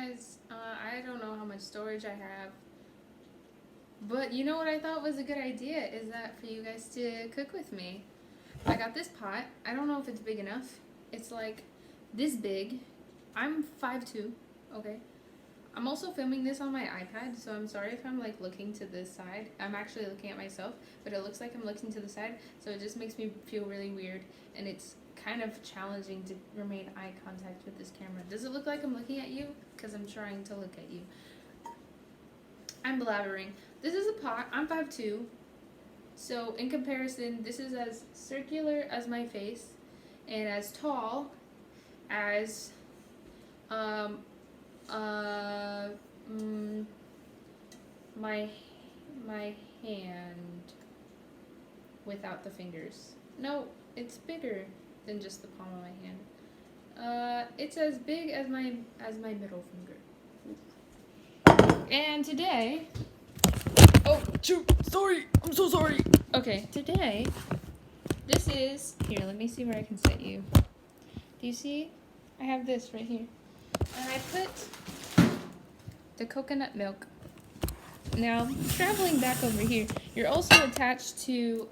guys. I don't know how much storage I have. But you know what I thought was a good idea is that for you guys to cook with me. I got this pot. I don't know if it's big enough. It's like this big. I'm 5'2", okay? I'm also filming this on my iPad, so I'm sorry if I'm like looking to this side. I'm actually looking at myself, but it looks like I'm looking to the side, so it just makes me feel really weird, and it's kind of challenging to remain eye contact with this camera. Does it look like I'm looking at you? Because I'm trying to look at you. I'm blabbering. This is a pot. I'm 5'2", so in comparison, this is as circular as my face and as tall as my hand without the fingers. No, it's bigger than just the palm of my hand. It's as big as my middle finger. And today, oh shoot, sorry, I'm so sorry. Okay, today, this is, here, let me see where I can set you. Do you see? I have this right here. And I put the coconut milk. Now, traveling back over here, you're also attached to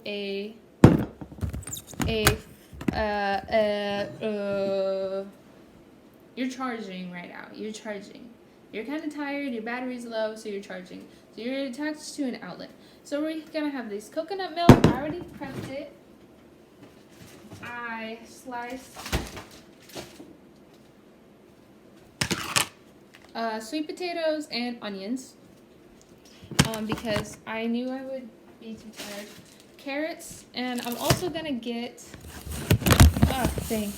you're charging right now. You're charging. You're kind of tired, your battery's low, so you're charging. So you're attached to an outlet. So we're gonna have this coconut milk. I already prepped it. I sliced sweet potatoes and onions because I knew I would be too tired. Carrots, and I'm also gonna get, oh dang,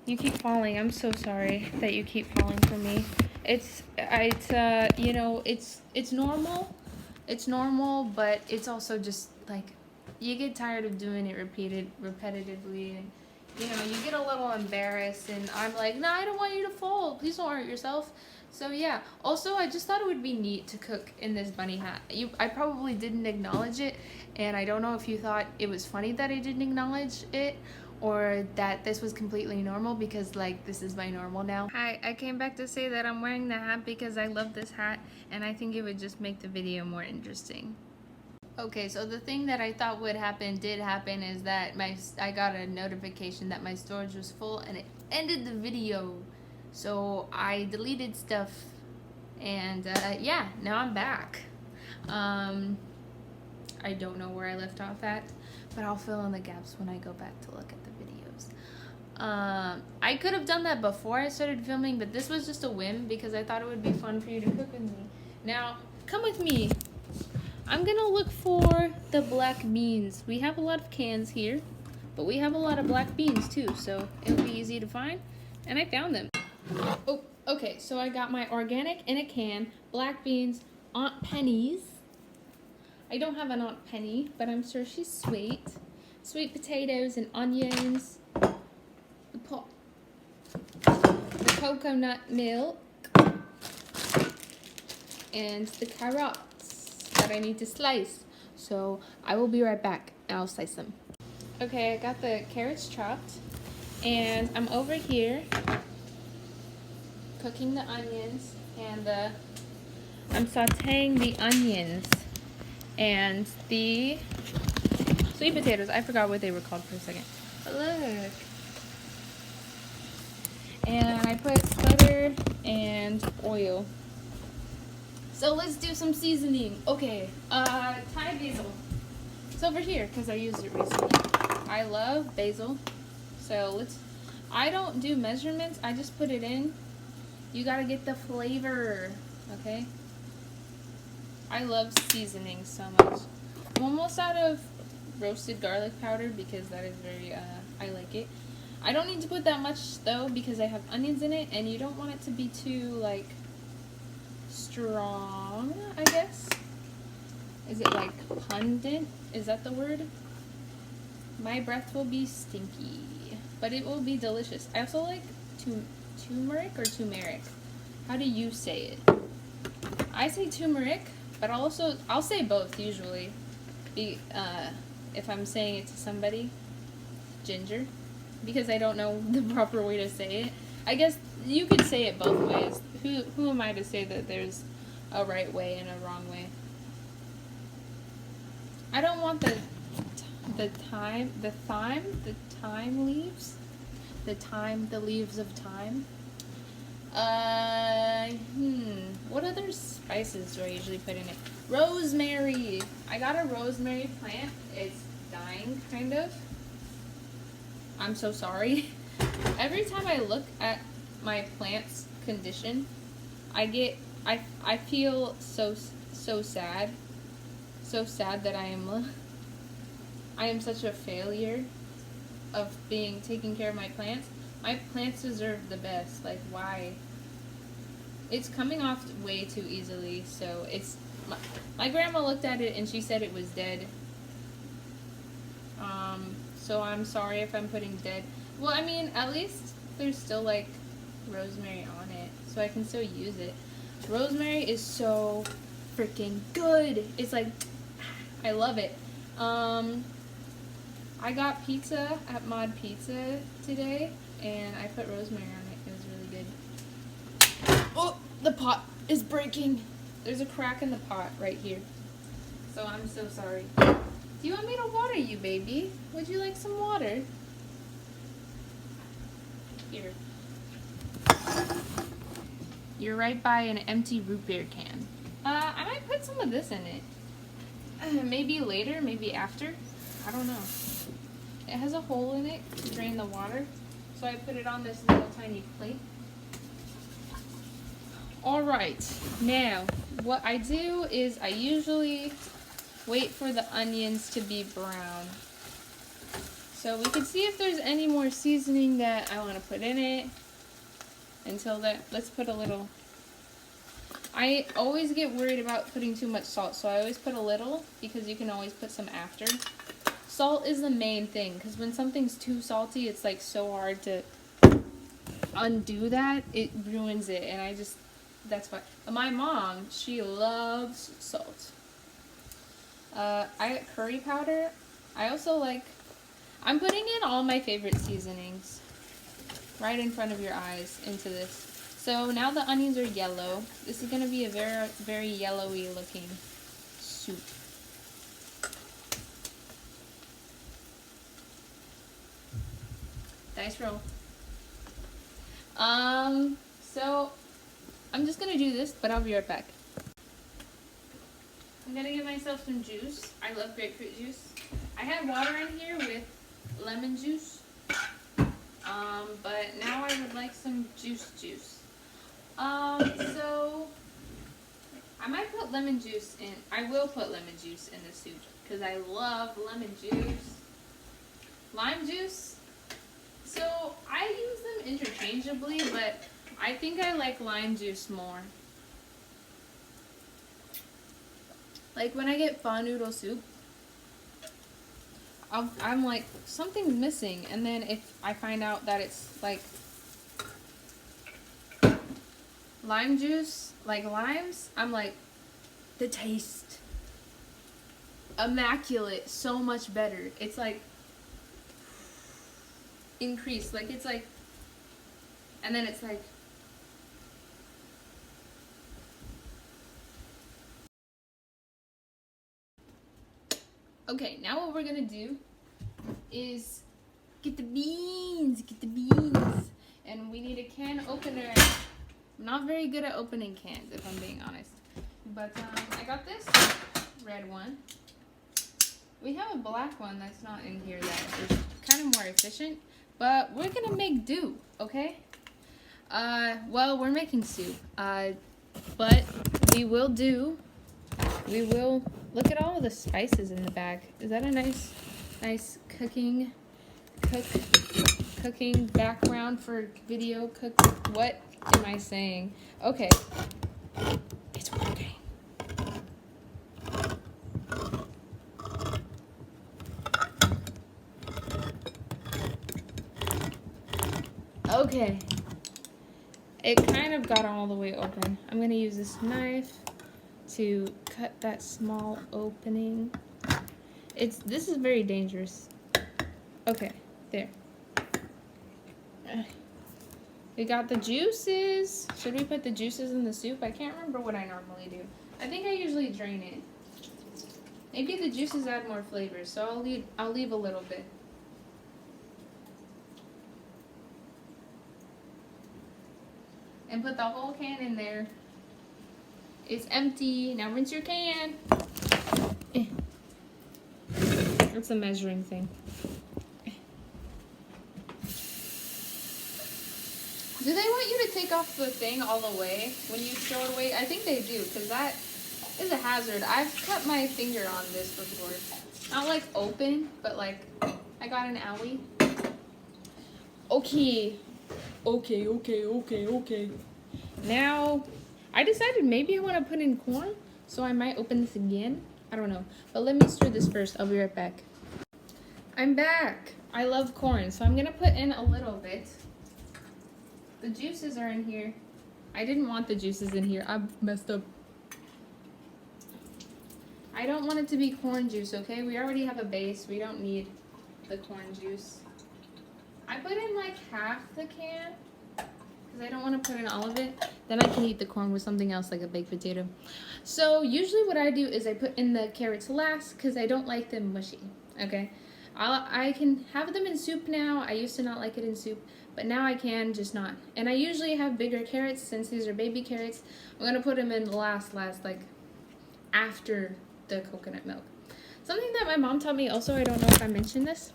you keep falling. I'm so sorry that you keep falling for me. It's you know, it's normal. It's normal, but it's also just like you get tired of doing it repetitively, and you know, you get a little embarrassed, and I'm like, no, I don't want you to fall. Please don't hurt yourself. So yeah. Also, I just thought it would be neat to cook in this bunny hat. I probably didn't acknowledge it, and I don't know if you thought it was funny that I didn't acknowledge it, or that this was completely normal because like this is my normal now. Hi, I came back to say that I'm wearing the hat because I love this hat, and I think it would just make the video more interesting. Okay, so the thing that I thought would happen did happen is that I got a notification that my storage was full and it ended the video. So I deleted stuff and yeah, now I'm back. I don't know where I left off at, but I'll fill in the gaps when I go back to look at the videos. I could have done that before I started filming, but this was just a whim because I thought it would be fun for you to cook with me. Now, come with me. I'm gonna look for the black beans. We have a lot of cans here, but we have a lot of black beans too, so it'll be easy to find. And I found them. Oh, okay, so I got my organic in a can, black beans, Aunt Penny's. I don't have an Aunt Penny, but I'm sure she's sweet. Sweet potatoes and onions. The coconut milk. And the carrots that I need to slice. So I will be right back and I'll slice them. Okay, I got the carrots chopped and I'm over here cooking the onions and I'm sauteing the onions and the sweet potatoes. I forgot what they were called for a second. But look. And I put butter and oil. So let's do some seasoning. Okay, Thai basil. It's over here because I used it recently. I love basil. So I don't do measurements. I just put it in. You gotta get the flavor, okay? I love seasoning so much. I'm almost out of roasted garlic powder because that is very, I like it. I don't need to put that much though because I have onions in it and you don't want it to be too, like, strong, I guess. Is it like pungent? Is that the word? My breath will be stinky, but it will be delicious. I also like turmeric or turmeric. How do you say it? I say turmeric, but I'll say both usually. If I'm saying it to somebody, ginger, because I don't know the proper way to say it. I guess you could say it both ways. Who am I to say that there's a right way and a wrong way? I don't want the leaves of thyme. What other spices do I usually put in it? Rosemary. I got a rosemary plant. It's dying, kind of. I'm so sorry. Every time I look at my plant's condition, I feel so sad. So sad that I am such a failure of taking care of my plants. My plants deserve the best. Like, why? It's coming off way too easily. So it's my grandma looked at it and she said it was dead. So I'm sorry if I'm putting dead. Well, I mean, at least there's still like rosemary on it, so I can still use it. Rosemary is so freaking good. It's like, I love it. I got pizza at Mod Pizza today, and I put rosemary on it. It was really good. Oh, the pot is breaking. There's a crack in the pot right here. So I'm so sorry. Do you want me to water you, baby? Would you like some water? Here. You're right by an empty root beer can. I might put some of this in it. Maybe later, maybe after. I don't know. It has a hole in it to drain the water, so I put it on this little tiny plate. Alright, now what I do is I usually wait for the onions to be brown. So we can see if there's any more seasoning that I want to put in it. Until that, let's put a little. I always get worried about putting too much salt, so I always put a little because you can always put some after. Salt is the main thing, because when something's too salty, it's like so hard to undo that. It ruins it, and that's why. My mom, she loves salt. I got curry powder. I also like, I'm putting in all my favorite seasonings right in front of your eyes into this. So now the onions are yellow. This is going to be a very, very yellowy looking soup. Dice roll. So I'm just going to do this, but I'll be right back. I'm going to give myself some juice. I love grapefruit juice. I had water in here with lemon juice. But now I would like some juice. So I might put lemon juice in. I will put lemon juice in the soup because I love lemon juice. Lime juice. So I use them interchangeably, but I think I like lime juice more. Like when I get pho noodle soup, I'm like, something's missing, and then if I find out that it's like lime juice, like limes, I'm like, the taste, immaculate, so much better. It's like increased, like it's like, and then it's like, okay, now what we're gonna do is get the beans, and we need a can opener. I'm not very good at opening cans, if I'm being honest, but I got this red one. We have a black one that's not in here that is kind of more efficient, but we're gonna make do, okay? Well, we're making soup, but we will look at all of the spices in the bag. Is that a nice cooking background for video cook? What am I saying? Okay, it's working. Okay, it kind of got all the way open. I'm gonna use this knife to cut that small opening. This is very dangerous. Okay, there. We got the juices. Should we put the juices in the soup? I can't remember what I normally do. I think I usually drain it. Maybe the juices add more flavor, so I'll leave a little bit. And put the whole can in there. It's empty. Now rinse your can. It's a measuring thing. Do they want you to take off the thing all the way when you throw it away? I think they do, because that is a hazard. I've cut my finger on this before. Not like open, but like I got an owie. Okay. Okay. Now, I decided maybe I want to put in corn, so I might open this again. I don't know. But let me stir this first. I'll be right back. I'm back. I love corn, so I'm going to put in a little bit. The juices are in here. I didn't want the juices in here. I messed up. I don't want it to be corn juice, okay? We already have a base. We don't need the corn juice. I put in like half the can because I don't want to put in all of it. Then I can eat the corn with something else like a baked potato. So usually what I do is I put in the carrots last because I don't like them mushy, okay? I can have them in soup now. I used to not like it in soup, but now I can, just not. And I usually have bigger carrots since these are baby carrots. I'm going to put them in last, like after the coconut milk. Something that my mom taught me also, I don't know if I mentioned this,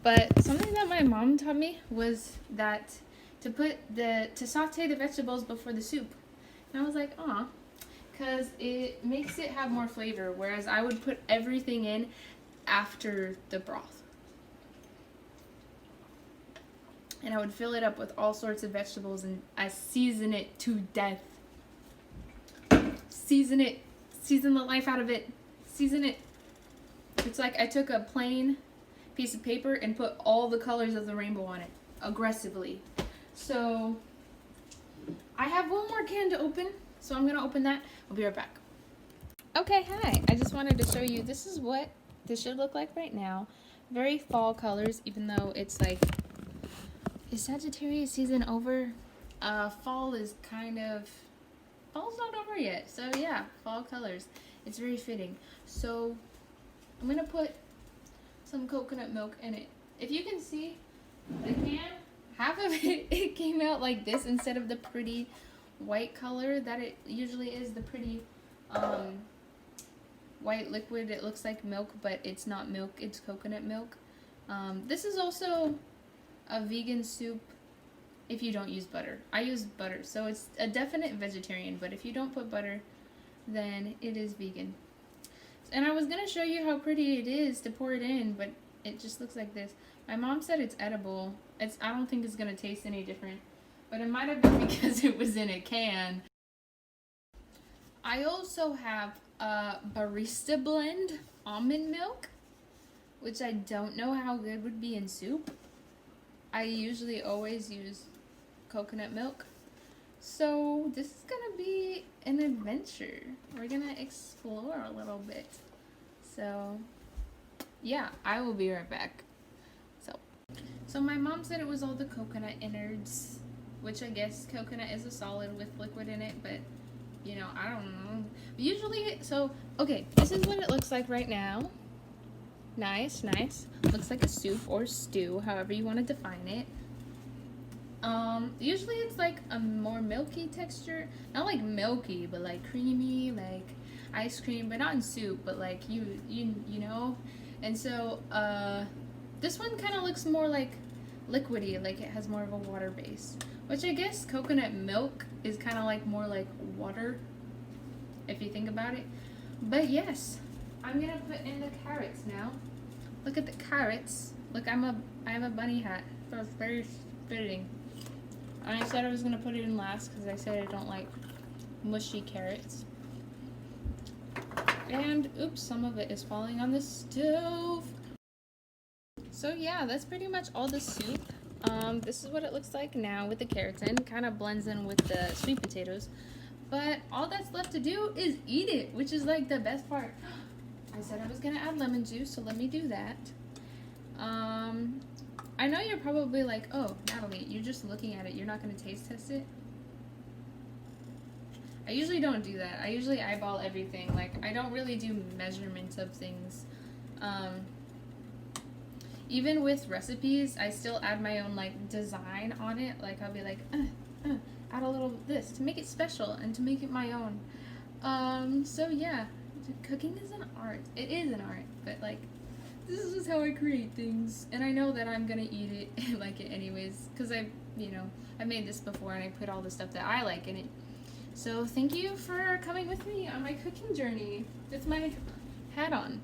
but something that my mom taught me was that to saute the vegetables before the soup. And I was like, aw, because it makes it have more flavor, whereas I would put everything in after the broth. And I would fill it up with all sorts of vegetables and I season it to death. Season it. Season the life out of it. Season it. It's like I took a plain piece of paper and put all the colors of the rainbow on it. Aggressively. So, I have one more can to open. So I'm going to open that. I'll be right back. Okay, hi. I just wanted to show you, this is what this should look like right now. Very fall colors, even though it's like, is Sagittarius season over? Fall is kind of, fall's not over yet. So yeah, fall colors. It's very fitting. So I'm going to put some coconut milk in it. If you can see the can, half of it came out like this instead of the pretty white color that it usually is, the pretty white liquid. It looks like milk, but it's not milk, it's coconut milk. This is also a vegan soup if you don't use butter. I use butter, so it's a definite vegetarian, but if you don't put butter, then it is vegan. And I was going to show you how pretty it is to pour it in, but it just looks like this. My mom said it's edible. I don't think it's going to taste any different, but it might have been because it was in a can. I also have a Barista Blend almond milk, which I don't know how good would be in soup. I usually always use coconut milk. So this is gonna be an adventure. We're gonna explore a little bit. So yeah, I will be right back. So my mom said it was all the coconut innards, which I guess coconut is a solid with liquid in it, but you know, I don't know. Usually, so okay, this is what it looks like right now. Nice. Looks like a soup or stew, however you want to define it. Usually it's like a more milky texture. Not like milky, but like creamy, like ice cream, but not in soup, but like you know. And so, this one kind of looks more like liquidy, like it has more of a water base. Which I guess coconut milk is kind of like more like water, if you think about it. But yes, I'm gonna put in the carrots now. Look at the carrots. Look, I have a bunny hat, so it's very fitting. And I said I was gonna put it in last because I said I don't like mushy carrots. And oops, some of it is falling on the stove. So yeah, that's pretty much all the soup. This is what it looks like now with the carrots in. Kind of blends in with the sweet potatoes. But all that's left to do is eat it, which is like the best part. I said I was gonna add lemon juice, so let me do that. I know you're probably like, oh, Natalie, you're just looking at it. You're not going to taste test it. I usually don't do that. I usually eyeball everything. Like, I don't really do measurements of things. Even with recipes, I still add my own, like, design on it. Like, I'll be like, add a little this to make it special and to make it my own. So yeah, cooking is an art. It is an art, but, like, this is just how I create things. And I know that I'm gonna eat it and like it anyways, because I made this before and I put all the stuff that I like in it. So thank you for coming with me on my cooking journey with my hat on.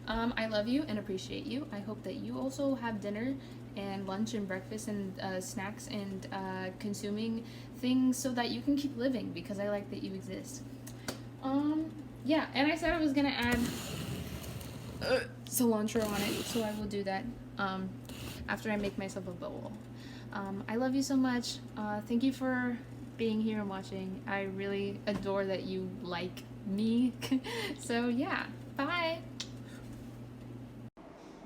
I love you and appreciate you. I hope that you also have dinner and lunch and breakfast and snacks and consuming things so that you can keep living, because I like that you exist. Yeah, and I said I was gonna add cilantro on it, so I will do that after I make myself a bowl. I love you so much. Thank you for being here and watching. I really adore that you like me. So yeah, bye.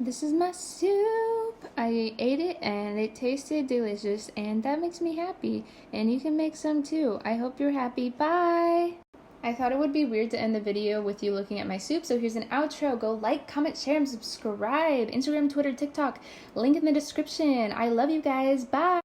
This is my soup. I ate it and it tasted delicious, and that makes me happy. And you can make some too. I hope you're happy. Bye. I thought it would be weird to end the video with you looking at my soup, so here's an outro. Go like, comment, share, and subscribe. Instagram, Twitter, TikTok, link in the description. I love you guys. Bye.